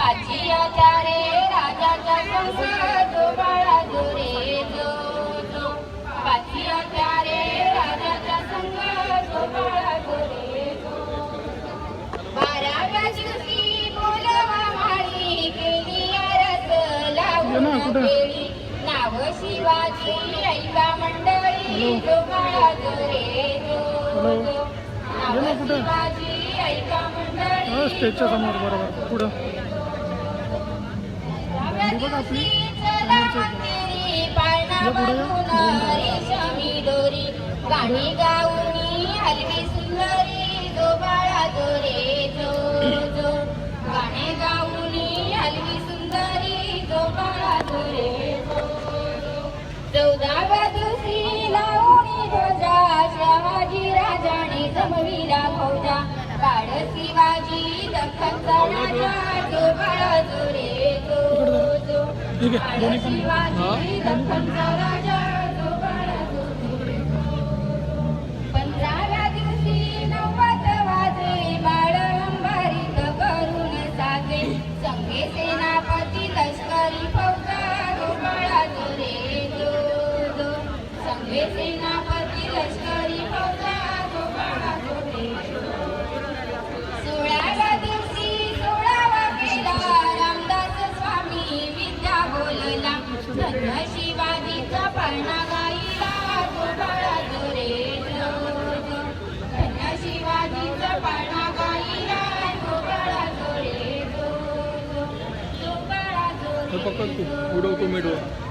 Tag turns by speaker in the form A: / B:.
A: पाचियाच्या रे राजाच्या संग जो बाळा जो रे जो जो पाचियाच्या रे राजाच्या संग जो बाळा जो रे जो 12व्या दिवशी बोलवा माळी केली रस लावून केली नाव शिवाजी ऐका मंडळी जो बाळा जो रे जो जो नाव शिवाजी ऐका मंडळी
B: स्टेजच्या समोर बरोबर पुढं
A: रेशमी दोरी गाणी गाऊनी हलवी सुंदरी जो बाळा जो रे जो जो गाणे गाऊनी हलवी सुंदरी जो बाळा जो रे जो 14व्या दिवशी लावणी ध्वजा शिवाजी राजाने जमविला फौजा काळ शिवाजी दख्खनचा राजा जो बाळा जो रे जो जो काळ शिवाजी दख्खनचा राजा जो बाळा जो रे जो 15व्या दिवशी नव्वद वाजे बाळ अंबारीत करून साजे संगे सेनापती लष्करी फौजा जो बाळा जो रे जो जो संगे सेनापती लष्करी फौजा जो बाळा जो रे जो 16व्या दिवशी 16वा केला रामदास स्वामी विद्या बोलला धन्य शिवाजीचा पाळणा गाईला जो बाळा जो रे जो जो धन्य शिवाजीचा पाळणा गाईला जो बाळा जो रे जो जो जो बाळा जो रे
B: पकड तू उडवतो मिडवर